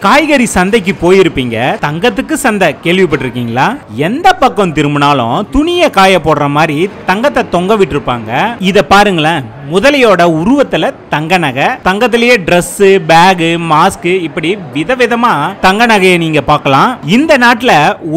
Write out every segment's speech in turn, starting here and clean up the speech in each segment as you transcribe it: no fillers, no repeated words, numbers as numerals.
காய்கறி சந்தைக்கு போயிருப்பீங்க, தங்கத்துக்கு சந்தை கேள்விப்பட்டிருக்கீங்களா? எந்த பக்கம் திரும்பினாலும் துணியை காய போடுற மாதிரி தங்கத்தை தொங்க விட்டுருப்பாங்க. இத பாருங்களேன், முதலையோட உருவத்துல தங்க நகை, தங்கத்திலேயே டிரஸ், பேக், மாஸ்க், இப்படி விதவிதமா தங்க நகையை நீங்க பார்க்கலாம். இந்த நாட்டுல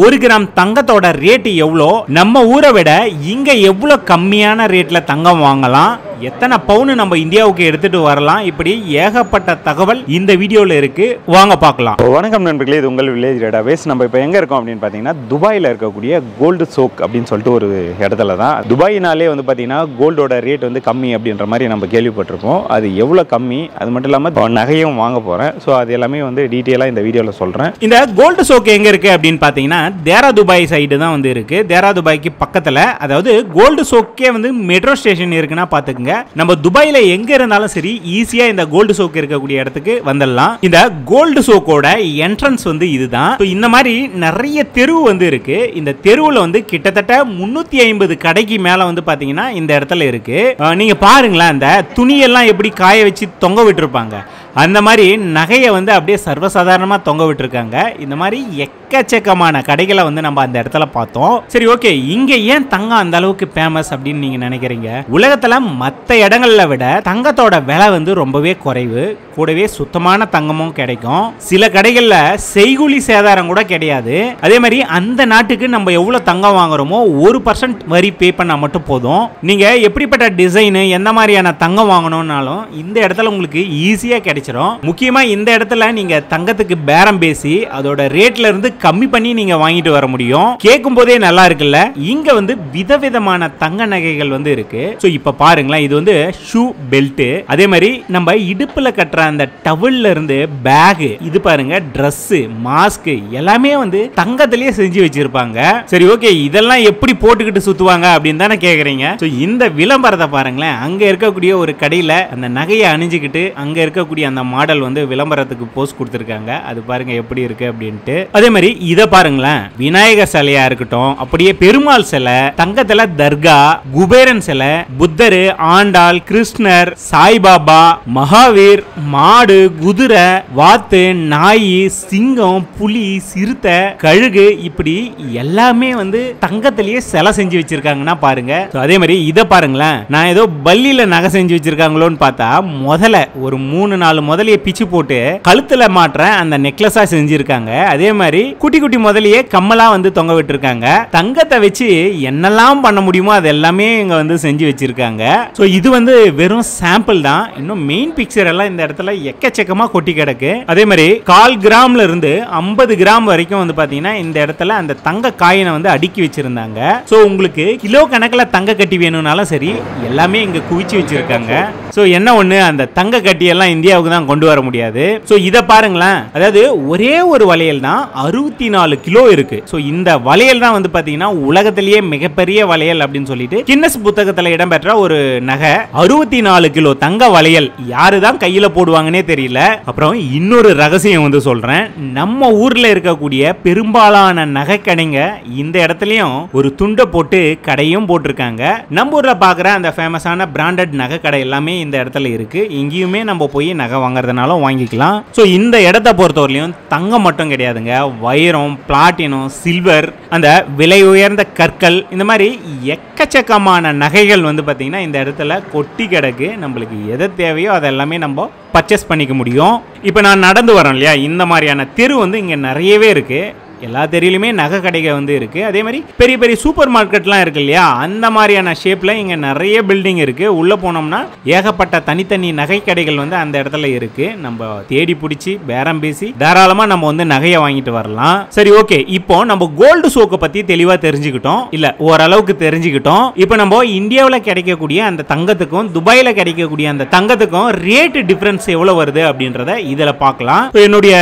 1 கிராம் தங்கத்தோட ரேட் எவ்வளோ, நம்ம ஊரை விட இங்க எவ்வளவு கம்மியான ரேட்ல தங்கம் வாங்கலாம், எத்தனை பவுன் நம்ம இந்தியாவுக்கு எடுத்துட்டு வரலாம், இப்படி ஏகப்பட்ட தகவல் இந்த வீடியோல இருக்கு. வாங்க பார்க்கலாம். வணக்கம் நண்பர்களே, இது உங்கள் வில்லேஜ் டேட்டாபேஸ். நம்ம இப்போ எங்கே இருக்கோம் அப்படின்னு பார்த்தீங்கன்னா, துபாயில் இருக்கக்கூடிய கோல்டு சோக் அப்படின்னு சொல்லிட்டு ஒரு இடத்துல தான். துபாயினாலே வந்து பார்த்தீங்கன்னா கோல்டோட ரேட் வந்து கம்மி அப்படின்ற மாதிரி நம்ம கேள்விப்பட்டிருப்போம். அது எவ்வளோ கம்மி, அது மட்டும் இல்லாமல் நகையும் வாங்க போகிறேன். ஸோ அது எல்லாமே வந்து டீட்டெயிலாக இந்த வீடியோவில் சொல்கிறேன். இந்த கோல்டு சோக் எங்கே இருக்குது அப்படின்னு பார்த்தீங்கன்னா, தேரா துபாய் சைடு தான் வந்து இருக்குது. தேரா துபாய்க்கு பக்கத்தில், அதாவது கோல்டு சோக்கே வந்து மெட்ரோ ஸ்டேஷன் இருக்குன்னா பார்த்துக்குங்க. நம்ம துபாயில எங்க இருந்தாலும் சரி ஈஸியா இந்த கோல்டு சோக் இருக்கக்கூடிய இடத்துக்கு வந்துடலாம். இந்த கோல்டு சோக்கோட என்ட்ரன்ஸ் வந்து இதுதான். இந்த மாதிரி நிறைய தெருவு வந்து இருக்கு. இந்த தெருவுல வந்து கிட்டத்தட்ட 350 கடைக்கு மேல வந்து பாத்தீங்கன்னா இந்த இடத்துல இருக்கு. நீங்க பாருங்களேன், அந்த துணியெல்லாம் எப்படி காய வச்சு தொங்க விட்டுருப்பாங்க, அந்த மாதிரி நகையை வந்து அப்படியே சர்வசாதாரணமாக தொங்க விட்டுருக்காங்க. இந்த மாதிரி எக்கச்சக்கமான கடைகளை வந்து நம்ம அந்த இடத்துல பார்த்தோம். சரி, ஓகே, இங்க ஏன் தங்கம் அந்த அளவுக்கு ஃபேமஸ் அப்படின்னு நீங்க நினைக்கிறீங்க? உலகத்துல மற்ற இடங்கள்ல விட தங்கத்தோட விலை வந்து ரொம்பவே குறைவு, கூடவே சுத்தமான தங்கமும் கிடைக்கும். சில கடைகள்ல செய்கூலி சேதாரம் கூட கிடையாது. அதே மாதிரி அந்த நாட்டுக்கு நம்ம எவ்வளவு தங்கம் வாங்குறோமோ 1% வரி பே பண்ணா மட்டும் போதும். நீங்க எப்படிப்பட்ட டிசைன், எந்த மாதிரியான தங்கம் வாங்கணும்னாலும் இந்த இடத்துல உங்களுக்கு ஈஸியா கிடைக்கும். முக்கியமா இந்த இடத்துல நீங்க தங்கத்துக்கு பேரம் பேசி அதோட ரேட்ல இருந்து கம்மி பண்ணி நீங்க வாங்கிட்டு வர முடியும். கேட்கும் போதே நல்லா இருக்குல்ல. இங்க வந்து விதவிதமான தங்க நகைகள் வந்து இருக்கு. சோ இப்ப பாருங்களேன், இது வந்து ஷூ பெல்ட், அதே மாதிரி நம்ம இடுப்புல கட்டுற அந்த டவல்ல இருந்து பேக், இது பாருங்க Dress, மாஸ்க் எல்லாமே வந்து தங்கத்திலேயே செஞ்சு வச்சிருப்பாங்க. சரி, ஓகே, இதெல்லாம் எப்படி போட்டுக்கிட்டு சுத்துவாங்க அப்படின்னு தானே கேக்குறீங்க. சோ இந்த விளம்பரத்தை பாருங்களேன், அங்க இருக்கக்கூடிய ஒரு கடையில அந்த நகையை அணிஞ்சுக்கிட்டு அங்க இருக்கக்கூடிய அந்த மாடல் வந்து விளம்பரத்துக்கு போஸ்ட் கொடுத்திருக்காங்க. அது பாருங்க எப்படி இருக்கு அப்படின்ட்டு. அதே மாதிரி இத பாருங்களேன், விநாயகர் சிலையா இருக்கட்டும், அப்படியே பெருமாள் சிலை, தங்கத்துல தர்கா, குபேரன் சிலை, புத்தர், ஆண்டாள், கிருஷ்ணர், சாய்பாபா, மகாவீர், மாடு, குதிரை, வாத்து, நாய், சிங்கம், புலி, சிறுத்தை, கழுகு, இப்படி எல்லாமே வந்து தங்கத்திலேயே சிலை செஞ்சு வச்சிருக்காங்கன்னா பாருங்க. அதே மாதிரி இத பாருங்களேன், நான் ஏதோ பல்லியில நகை செஞ்சு வச்சிருக்காங்களோன்னு பார்த்தா முதல்ல ஒரு 3-4 முதலையை பிச்சு போட்டு கழுத்துல மாற்ற அந்த நெக்லஸா செஞ்சிருக்காங்க. அதே மாதிரி குட்டி குட்டி முதலையே கம்மலா வந்து தொங்க விட்டுருக்காங்க. தங்கத்தை வச்சு என்னெல்லாம் பண்ண முடியுமோ அது எல்லாமே இங்க வந்து செஞ்சு வச்சிருக்காங்க. சோ இது வந்து வெறும் சாம்பிள் தான். இன்னும் மெயின் பிக்சர் எல்லாம் இந்த இடத்துல எக்கச்சக்கமா கொட்டி கிடக்கு. அதே மாதிரி 1/4 கிராம்ல இருந்து 50 கிராம் வரைக்கும் வந்து பாத்தீங்கன்னா இந்த இடத்துல அந்த தங்க காயினை வந்து அடுக்கி வச்சிருந்தாங்க. சோ உங்களுக்கு கிலோ கணக்குல தங்க கட்டி வேணும்னாலும் சரி, எல்லாமே இங்க குவிச்சு வச்சிருக்காங்க. சோ என்ன ஒண்ணு, அந்த தங்க கட்டி எல்லாம் இந்தியாவுக்கு தான் கொண்டு வர முடியாது. சோ இத பாருங்களேன், அதாவது ஒரே ஒரு வளையல் தான் 64 கிலோ இருக்கு. சோ இந்த வளையல் தான் வந்து பாத்தீங்கன்னா உலகத்திலேயே மிகப்பெரிய வளையல் அப்படின்னு சொல்லிட்டு கின்னஸ் புத்தகத்துல இடம்பெற்ற ஒரு நகை. 64 கிலோ தங்க வளையல் யாரு தான் கையில போடுவாங்கன்னே தெரியல. அப்புறம் இன்னொரு ரகசியம் வந்து சொல்றேன், நம்ம ஊர்ல இருக்கக்கூடிய பெரும்பாலான நகை கடைங்க இந்த இடத்துலயும் ஒரு துண்டை போட்டு கடையும் போட்டிருக்காங்க. நம்ம ஊர்ல பாக்குற அந்த ஃபேமஸான பிராண்டட் நகை கடை எல்லாமே இந்த இடத்துல இருக்கு. இங்கேயுமே நம்ம போய் நகை வாங்குறதுனாலும் வாங்கிக்கலாம். ஸோ இந்த இடத்தை பொறுத்தவரையிலும் தங்கம் மட்டும் கிடையாதுங்க, வைரம், பிளாட்டினம், சில்வர், அந்த விலை உயர்ந்த கற்கள், இந்த மாதிரி எக்கச்சக்கமான நகைகள் வந்து பார்த்தீங்கன்னா இந்த இடத்துல கொட்டி கிடக்கு. நம்மளுக்கு எது தேவையோ அதெல்லாமே நம்ம பர்ச்சேஸ் பண்ணிக்க முடியும். இப்போ நான் நடந்து வரேன் இல்லையா, இந்த மாதிரியான தெரு வந்து இங்கே நிறையவே இருக்கு. எல்லா தெருவிலுமே நகை கடைகள் வந்து இருக்கு. அதே மாதிரி பெரிய பெரிய சூப்பர் மார்க்கெட்லாம் இருக்கு இல்லையா, அந்த மாதிரியான ஷேப்ல இங்க நிறைய பில்டிங் இருக்கு. உள்ள போனோம்னா ஏகப்பட்ட தனித்தனி நகை கடைகள் வந்து அந்த இடத்துல இருக்கு. நம்ம தேடி பிடிச்சி பேரம் பேசி தாராளமா நம்ம வந்து நகையை வாங்கிட்டு வரலாம். சரி, ஓகே, இப்போ நம்ம கோல்டு சோக்கை பத்தி தெளிவா தெரிஞ்சுக்கிட்டோம், இல்ல ஓரளவுக்கு தெரிஞ்சுக்கிட்டோம். இப்போ நம்ம இந்தியாவில் கிடைக்கக்கூடிய அந்த தங்கத்துக்கும் துபாயில கிடைக்கக்கூடிய அந்த தங்கத்துக்கும் ரேட் டிஃபரன்ஸ் எவ்வளவு வருது அப்படின்றத இதுல பார்க்கலாம். என்னுடைய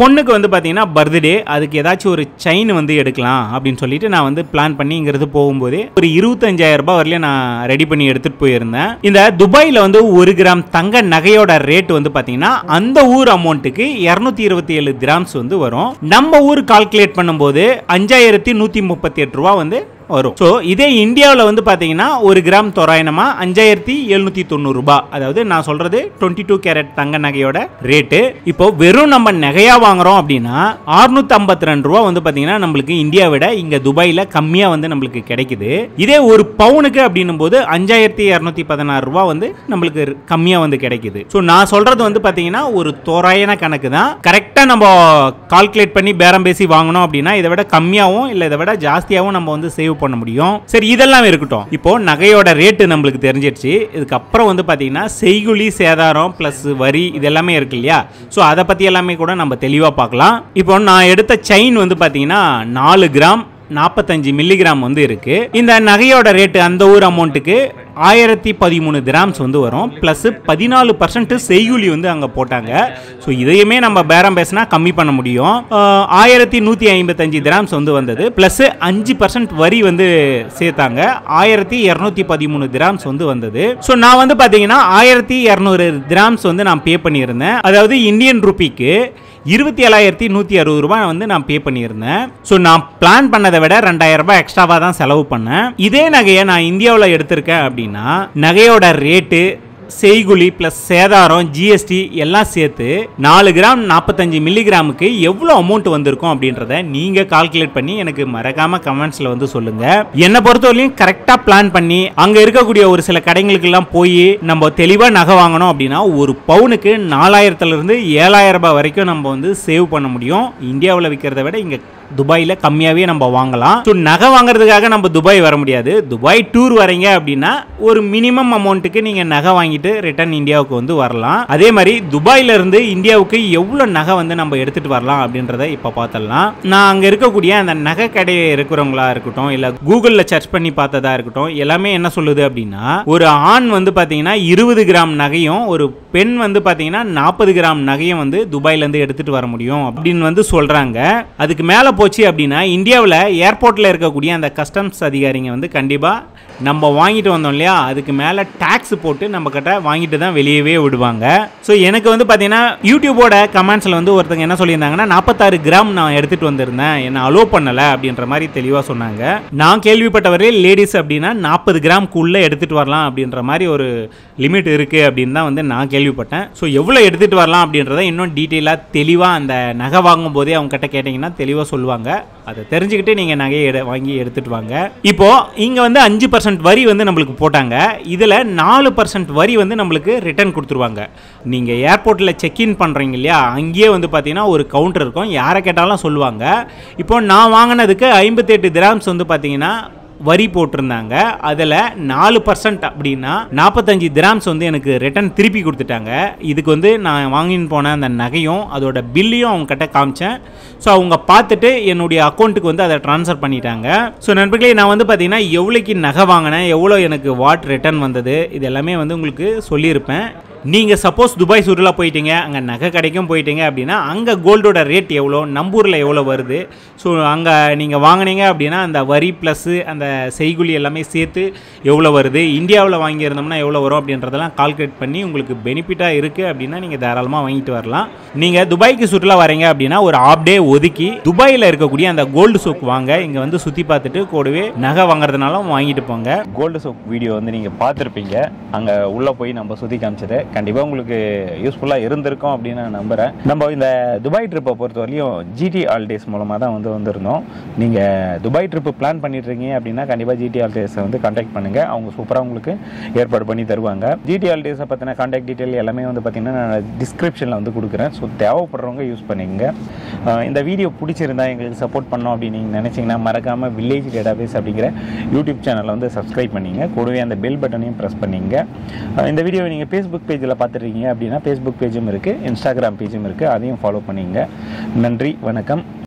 பொண்ணுக்கு வந்து பாத்தீங்கன்னா பர்த்டே, அதுக்கு ஏதாச்சும் ஒரு செயின் வந்து எடுக்கலாம் அப்படின்னு சொல்லிட்டு நான் வந்து பிளான் பண்ணி இங்கிருந்து போகும்போது ஒரு 25,000 ரூபாய் வரலையும் நான் ரெடி பண்ணி எடுத்துட்டு போயிருந்தேன். இந்த துபாயில வந்து 1 கிராம் தங்க நகையோட ரேட் வந்து பாத்தீங்கன்னா அந்த ஊர் அமௌண்ட்டுக்கு 227 கிராம்ஸ் வந்து வரும். நம்ம ஊர் கால்குலேட் பண்ணும்போது 5,138 ரூபாய் வந்து வரும். ஸோ இதே இந்தியாவில் வந்து பார்த்தீங்கன்னா 1 கிராம் தோராயமா 5790 ரூபாய். அதாவது நான் சொல்றது 22 கேரட் தங்க நகையோட ரேட்டு. இப்போ வெறும் நம்ம நகையா வாங்குறோம் அப்படின்னா 652 ரூபாய் வந்து பார்த்தீங்கன்னா நம்மளுக்கு இந்தியா விட இங்க துபாயில கம்மியா வந்து நம்மளுக்கு கிடைக்குது. இதே ஒரு பவுனுக்கு அப்படின்னும் போது 5216 ரூபாய் வந்து நம்மளுக்கு கம்மியா வந்து கிடைக்குது. ஸோ நான் சொல்றது வந்து பார்த்தீங்கன்னா ஒரு தோராயன கணக்கு தான். கரெக்டா நம்ம கால்குலேட் பண்ணி பேரம் பேசி வாங்கணும் அப்படின்னா இதை விட கம்மியாகவும் இல்லை இதை விட ஜாஸ்தியாகவும் நம்ம வந்து சேவ் பண்ண முடியும். சரி, இதெல்லாம் இருக்கட்டும். இப்போ நகையோட ரேட்டு நம்மளுக்கு தெரிஞ்சிருச்சு. இதுக்கப்புறம் வந்து பார்த்தீங்கன்னா செய்குலி சேதாரம் பிளஸ் வரி இது எல்லாமே இருக்கு இல்லையா? ஸோ அதை பற்றி எல்லாமே கூட நம்ம தெளிவாக பார்க்கலாம். இப்போ நான் எடுத்த செயின் வந்து பார்த்தீங்கன்னா 4 கிராம் 45 மில்லிகிராம் வந்து இருக்கு. இந்த நகையோட ரேட்டு அந்த ஊர் அமௌண்ட்டுக்கு 1013 கிராம்ஸ் வந்து வரும். பிளஸ் 14% செய்கூலி வந்து அங்க போட்டாங்க. ஸோ இதையுமே நம்ம பேரம் பேசினா கம்மி பண்ண முடியும். 1155 கிராம்ஸ் வந்து வந்தது. பிளஸ் 5% வரி வந்து சேர்த்தாங்க. 1213 கிராம்ஸ் வந்து வந்தது. ஸோ நான் வந்து பாத்தீங்கன்னா 1200 கிராம்ஸ் வந்து நான் பே பண்ணியிருந்தேன். அதாவது இந்தியன் ரூபிக்கு 27,160 ரூபாய் வந்து நான் பே பண்ணியிருந்தேன். ஸோ நான் பிளான் பண்ணதை விட 2000 ரூபாய் எக்ஸ்ட்ராவாக தான் செலவு பண்ணேன். இதே நகையை நான் இந்தியாவில் எடுத்திருக்கேன் அப்படின்னா நகையோட ரேட்டு செய்குலி பிளஸ் சேதாரம் ஜிஎஸ்டி எல்லாம் சேர்த்து 4 கிராம் 45 மில்லிகிராமுக்கு எவ்வளோ அமௌண்ட் வந்திருக்கும் அப்படின்றத நீங்க கால்குலேட் பண்ணி எனக்கு மறக்காம கமெண்ட்ஸ்ல வந்து சொல்லுங்க. என்னை பொறுத்தவரையும் கரெக்டா பிளான் பண்ணி அங்க இருக்கக்கூடிய ஒரு சில கடைகளுக்கு எல்லாம் போய் நம்ம தெளிவா நகை வாங்கணும் அப்படின்னா ஒரு பவுனுக்கு 4000 இருந்து 7000 ரூபாய் வரைக்கும் நம்ம வந்து சேவ் பண்ண முடியும். இந்தியாவில் விற்கிறத விட இங்க துபாயில கம்மியாவே நம்ம வாங்கலாம். ஸோ நகை வாங்குறதுக்காக நம்ம துபாய் வர முடியாது. துபாய் டூர் வரீங்க அப்படின்னா ஒரு மினிமம் அமௌண்ட்டுக்கு நீங்க நகை வாங்கிட்டு ரிட்டர்ன் இந்தியாவுக்கு வந்து வரலாம். அதே மாதிரி துபாயில இருந்து இந்தியாவுக்கு எவ்வளவு நகை வந்து நம்ம எடுத்துட்டு வரலாம் அப்படின்றத இப்ப பார்த்தலாம். நான் அங்க இருக்கக்கூடிய அந்த நகை கடையை இருக்கிறவங்களா இருக்கட்டும் இல்ல கூகுள்ல சர்ச் பண்ணி பார்த்ததா இருக்கட்டும் எல்லாமே என்ன சொல்லுது அப்படின்னா ஒரு ஆண் வந்து பாத்தீங்கன்னா 20 கிராம் நகையும் ஒரு பெண் வந்து பாத்தீங்கன்னா 40 கிராம் நகையும் வந்து துபாயில இருந்து எடுத்துட்டு வர முடியும் அப்படின்னு வந்து சொல்றாங்க. அதுக்கு மேல போச்சு அப்படின்னா இந்தியாவில் ஏர்போர்ட்ல இருக்கக்கூடிய அந்த கஸ்டம்ஸ் அதிகாரிங்க வந்து கண்டிப்பா நம்ம வாங்கிட்டு வந்தோம் இல்லையா அதுக்கு மேல டாக்ஸ் போட்டு நம்ம கிட்ட வாங்கிட்டு தான் வெளியவே விடுவாங்க. ஸோ எனக்கு வந்து பாத்தீங்கன்னா யூடியூபோட கமெண்ட்ஸ்ல வந்து ஒருத்தங்க என்ன சொல்லியிருந்தாங்கன்னா 46 கிராம் நான் எடுத்துட்டு வந்திருந்தேன், என்ன அலோ பண்ணல அப்படின்ற மாதிரி தெளிவா சொன்னாங்க. நான் கேள்விப்பட்டவரை லேடிஸ் அப்படின்னா 40 கிராம்க்குள்ள எடுத்துட்டு வரலாம் அப்படின்ற மாதிரி ஒரு லிமிட் இருக்கு அப்படின்னு தான் வந்து நான் கேள்விப்பட்டேன். ஸோ எவ்வளவு எடுத்துட்டு வரலாம் அப்படின்றத இன்னும் டீட்டெயிலா தெளிவா அந்த நகை வாங்கும் போதே அவங்க கிட்ட கேட்டீங்கன்னா தெளிவா சொல்லுவாங்க. அதை தெரிஞ்சுக்கிட்டு நீங்க நகையை வாங்கி எடுத்துட்டு வாங்க. இப்போ இங்க வந்து 5% வரி வந்து நம்மளுக்கு போட்டாங்க. இதுல 4% வரி வந்து நம்மளுக்கு ரிட்டர்ன் கொடுத்துருவாங்க. நீங்க ஏர்போர்ட்ல செக் இன் பண்றீங்க இல்லையா அங்கேயே வந்து பாத்தீங்கன்னா ஒரு கவுண்டர் இருக்கும். யாரை கேட்டாலும் சொல்லுவாங்க. இப்போ நான் வாங்கினதுக்கு 58 கிராம்ஸ் வந்து பாத்தீங்கன்னா வரி போட்டிருந்தாங்க. அதில் 4% அப்படின்னா 45 கிராம்ஸ் வந்து எனக்கு ரிட்டர்ன் திருப்பி கொடுத்துட்டாங்க. இதுக்கு வந்து நான் வாங்கின்னு போன அந்த நகையும் அதோட பில்லையும் அவங்க கிட்ட காமிச்சேன். ஸோ அவங்க பார்த்துட்டு என்னுடைய அக்கௌண்ட்டுக்கு வந்து அதை ட்ரான்ஸ்ஃபர் பண்ணிட்டாங்க. ஸோ நண்பர்களே நான் வந்து பார்த்தீங்கன்னா எவ்வளோக்கு நகை வாங்கினேன் எவ்வளோ எனக்கு வாட் ரிட்டர்ன் வந்தது இது எல்லாமே வந்து உங்களுக்கு சொல்லியிருப்பேன். நீங்கள் சப்போஸ் துபாய் சுற்றுலா போயிட்டீங்க அங்கே நகை கடைக்கும் போயிட்டீங்க அப்படின்னா அங்கே கோல்டோட ரேட் எவ்வளோ நம்பூரில் எவ்வளோ வருது ஸோ அங்கே நீங்கள் வாங்கினீங்க அப்படின்னா அந்த வரி ப்ளஸ்ஸு அந்த செய்குலி எல்லாமே சேர்த்து எவ்வளோ வருது இந்தியாவில் வாங்கியிருந்தோம்னா எவ்வளோ வரும் அப்படின்றதெல்லாம் கால்குலேட் பண்ணி உங்களுக்கு பெனிஃபிட்டாக இருக்குது அப்படின்னா நீங்கள் தாராளமாக வாங்கிட்டு வரலாம். நீங்கள் துபாய்க்கு சுற்றுலா வரீங்க அப்படின்னா ஒரு ஆஃப் டே ஒதுக்கி துபாயில் இருக்கக்கூடிய அந்த கோல்டு சோக் வாங்க இங்கே வந்து சுற்றி பார்த்துட்டு கூடவே நகை வாங்குறதுனாலும் வாங்கிட்டு போங்க. கோல்டு சோக் வீடியோ வந்து நீங்கள் பார்த்துருப்பீங்க. அங்கே உள்ளே போய் நம்ம சுற்றி காமிச்சது கண்டிப்பாக உங்களுக்கு யூஸ்ஃபுல்லாக இருந்திருக்கும் அப்படின்னு நான் நம்புகிறேன். நம்ம இந்த துபாய் ட்ரிப்பை பொறுத்தவரையும் ஜிடி ஹாலிடேஸ் மூலமாக தான் வந்திருந்தோம். நீங்கள் துபாய் ட்ரிப்பு பிளான் பண்ணிட்டு இருக்கீங்க அப்படின்னா கண்டிப்பாக ஜிடி ஹாலிடேஸை வந்து கான்டாக்ட் பண்ணுங்கள். அவங்க சூப்பராக உங்களுக்கு ஏற்பாடு பண்ணி தருவாங்க. ஜிடி ஹாலிடேஸை பற்றின கான்டாக்ட் டீட்டெயில் எல்லாமே வந்து பார்த்தீங்கன்னா நான் டிஸ்கிரிப்ஷனில் வந்து கொடுக்குறேன். ஸோ தேவைப்படுறவங்க யூஸ் பண்ணிக்கங்க. இந்த வீடியோ பிடிச்சிருந்தா எங்களுக்கு சப்போர்ட் பண்ணோம் அப்படின்னு நீங்கள் நினச்சிங்கன்னா மறக்காமல் வில்லேஜ் டேட்டாபேஸ் அப்படிங்கிற யூடியூப் சேனலை வந்து சப்ஸ்கிரைப் பண்ணிங்க. கூடவே அந்த பெல் பட்டனையும் ப்ரெஸ் பண்ணிங்க. இந்த வீடியோவை நீங்கள் ஃபேஸ்புக் பேஜில் பார்த்துருக்கீங்க அப்படின்னா ஃபேஸ்புக் பேஜும் இருக்குது, இன்ஸ்டாகிராம் பேஜும் இருக்குது, அதையும் ஃபாலோ பண்ணிங்க. நன்றி, வணக்கம்.